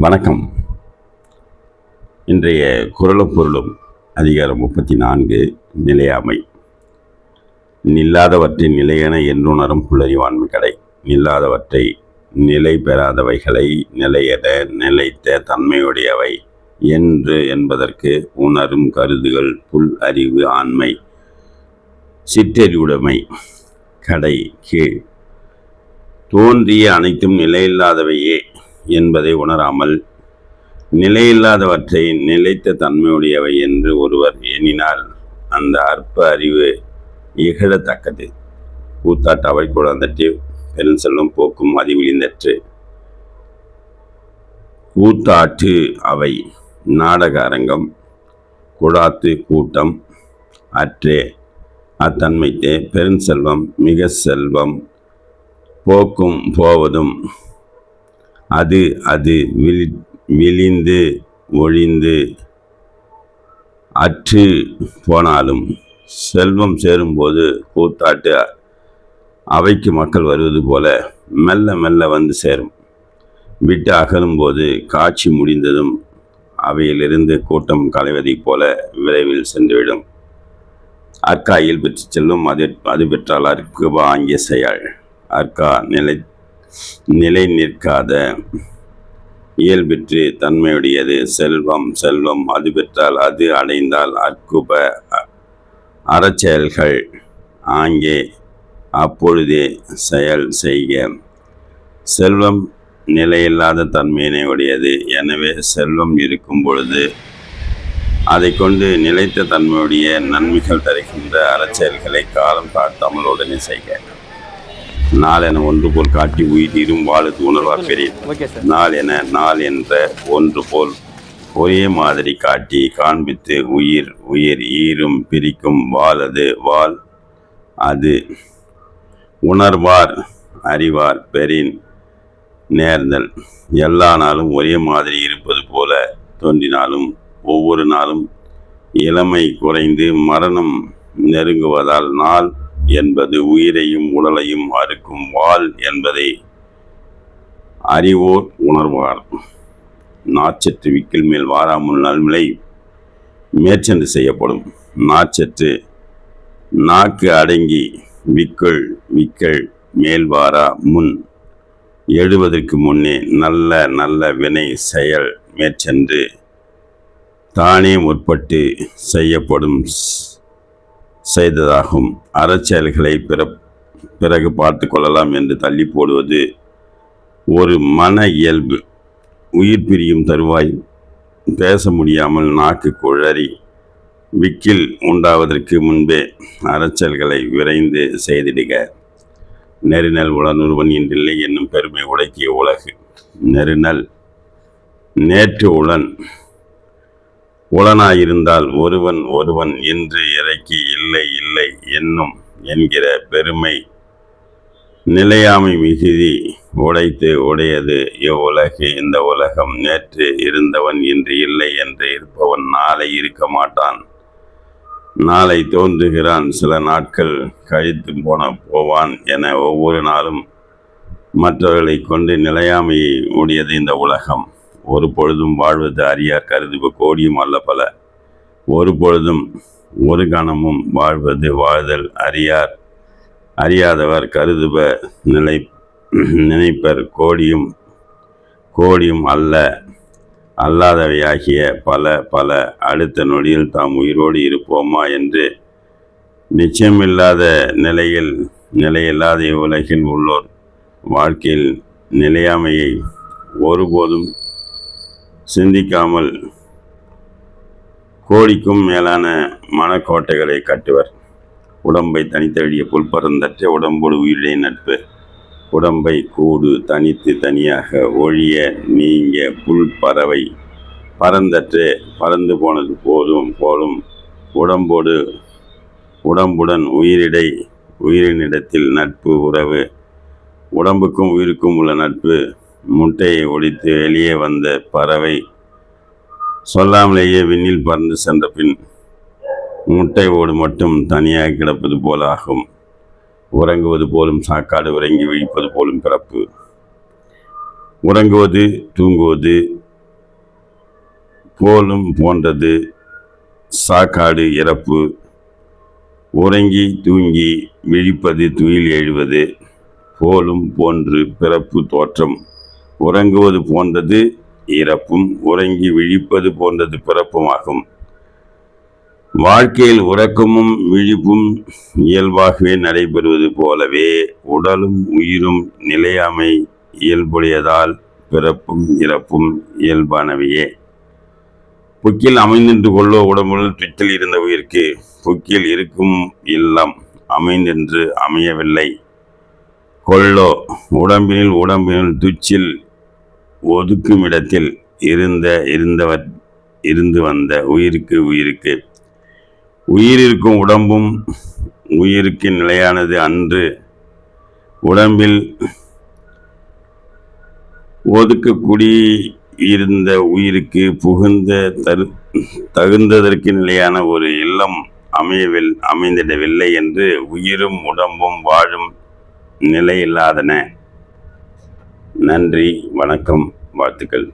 வணக்கம். இன்றைய குறளும் பொருளும் அதிகாரம் 34 நிலையாமை. நில்லாதவற்றின் நிலையென என்றுணரும் புல்லறிவாண்மை கடை. நில்லாதவற்றை நிலை பெறாதவைகளை நிலையென நிலைத்த தன்மையுடையவை என்று என்பதற்கு உணரும் கருதுகள் புல் அறிவு ஆண்மை சிற்றறிவுடைமை கடை கீழ். தோன்றிய அனைத்தும் நிலையில்லாதவையே என்பதை உணராமல் நிலையில்லாதவற்றை நிலைத்த தன்மையுடையவை என்று ஒருவர் எண்ணினால் அந்த அற்ப அறிவு இகழத்தக்கது. கூத்தாட்டு அவை குழந்தற்று பெருஞ்செல்வம் போக்கும் அதிவிழிந்தற்று. கூத்தாட்டு அவை நாடக அரங்கம் குடாத்து கூட்டம் அற்றே அத்தன்மைத்தே பெருஞ்செல்வம் மிக செல்வம் போக்கும் போவதும் அது விழிந்து ஒழிந்து அற்று போனாலும் செல்வம் சேரும்போது கூத்தாட்டு அவைக்கு மக்கள் வருவது போல மெல்ல மெல்ல வந்து சேரும். விட்டு அகலும்போது காட்சி முடிந்ததும் அவையிலிருந்து கூட்டம் களைவதைப் போல விரைவில் சென்றுவிடும். அற்காயில் பெற்று செல்லும் அது பெற்றால் அற்குபா ஆங்கிய செயல். அற்கா நிலை நிற்காத இயல்பெற்று தன்மையுடையது செல்வம் அது பெற்றால் அது அடைந்தால் அற்குப அறச்செயல்கள் ஆங்கே அப்பொழுதே செயல் செய்க. செல்வம் நிலையில்லாத தன்மையினை உடையது. எனவே செல்வம் இருக்கும் பொழுது அதை கொண்டு நிலைத்த தன்மையுடைய நன்மைகள் தருகின்ற அறச்செயல்களை காலம் தாழ்த்தாமல் உடனே செய்க. நாளென ஒன்று போல் காட்டி உயிரும் வாழுது உணர்வார் பெரியன். நாள் என்ற ஒன்று போல் ஒரே மாதிரி காட்டி காண்பித்து உயிர் ஈரும் பிரிக்கும் வாள் அது உணர்வார் அறிவார் பெறின் நேர்ந்தல். எல்லா நாளும் ஒரே மாதிரி இருப்பது போல தோன்றினாலும் ஒவ்வொரு நாளும் இளமை குறைந்து மரணம் நெருங்குவதால் நாள் என்பது உயிரையும் உடலையும் அறுக்கும் வாள் என்பதை அறிவோர் உணர்வார். நாச்சற்று விக்கில் மேல் வாராமுள் நல்விளை மேற்சென்று செய்யப்படும். நாச்சற்று நாக்கு அடங்கி விக்கல் மேல் வாரா முன் எழுவதற்கு முன்னே நல்ல வினை செயல் மேற்சென்று தானே முற்பட்டு செய்யப்படும் செய்ததாகும். அறச்செயல்களை பிறகு பார்த்து கொள்ளலாம் என்று தள்ளி போடுவது ஒரு மன இயல்பு. உயிர் பிரியும் தருவாய் பேச முடியாமல் நாக்கு குழறி விக்கில் உண்டாவதற்கு முன்பே அறச்செயல்களை விரைந்து செய்திடுக. நெருநல் உளனுருவன் என்றில்லை என்னும் பெருமை உடைக்கிய உலகு. நெருநல் நேற்று உளனாயிருந்தால் ஒருவன் என்று இறக்கி இல்லை என்னும் என்கிற பெருமை நிலையாமை மிகுதி உடையது இவ்வுலகு. இந்த உலகம் நேற்று இருந்தவன் இன்று இல்லை என்று இருப்பவன் நாளை இருக்க மாட்டான். நாளை தோன்றுகிறான், சில நாட்கள் கழித்து போவான் என ஒவ்வொரு நாளும் மற்றவர்களை கொண்டு நிலையாமையை உடையது இந்த உலகம். ஒரு பொழுதும் வாழ்வது அறியார் கருதுப கோடியும் அல்ல பல. ஒரு பொழுதும் ஒரு கணமும் வாழ்தல் அறியாதவர் கருதுப நினைப்பர் கோடியும் அல்லாதவையாகிய பல. அடுத்த நொடியில் தாம் உயிரோடு இருப்போமா என்று நிச்சயமில்லாத நிலையில்லாத உலகில் உள்ளோர் வாழ்க்கையில் நிலையாமையை ஒருபோதும் சிந்திக்காமல் கோடிக்கும் மேலான மனக்கோட்டைகளை கட்டுவர். உடம்பை தனித்தழிய புல் பறந்தற்ற உடம்போடு உயிரிழை நட்பு. உடம்பை கூடு தனித்து தனியாக ஒழிய நீங்க புல் பறவை பறந்தற்று பறந்து போனது போலும் உடம்புடன் உயிரினிடத்தில் நட்பு உறவு. உடம்புக்கும் உயிருக்கும் உள்ள நட்பு. முட்டையை ஒழித்து வெளியே வந்த பறவை சொல்லாமலேயே விண்ணில் பறந்து சென்ற பின் முட்டை ஓடு மட்டும் தனியாக கிடப்பது போல ஆகும். உறங்குவது போலும் சாக்காடு உறங்கி விழிப்பது போலும் பிறப்பு. உறங்குவது தூங்குவது போலும் போன்றது சாக்காடு இறப்பு. உறங்கி தூங்கி விழிப்பது துயில் எழுவது. போலும் போன்று பிறப்பு தோற்றம். உறங்குவது போன்றது இறப்பும், உறங்கி விழிப்பது போன்றது பிறப்புமாகும். வாழ்க்கையில் உறக்கமும் விழிப்பும் இயல்பாகவே நடைபெறுவது போலவே உடலும் உயிரும் நிலையாமை இயல்புடையதால் பிறப்பும் இறப்பும் இயல்பானவையே. புக்கில் அமைந்தின்று கொள்ளோ உடம்புடன் துச்சில் இருந்த உயிருக்கு புக்கில் இருக்கும் இல்லம் அமைந்தென்று அமையவில்லை. கொள்ளோ உடம்பினில் துச்சில் ஒதுக்குமிடத்தில் இருந்து வந்த உயிருக்கு உயிரிருக்கும் உடம்பும் உயிருக்கு நிலையானது அன்று. உடம்பில் ஒதுக்கக்கூடி இருந்த உயிருக்கு தகுந்ததற்கு நிலையான ஒரு இல்லம் அமைந்திடவில்லை என்று உயிரும் உடம்பும் வாழும் நிலையில்லாதன. நன்றி, வணக்கம், வாழ்த்துக்கள்.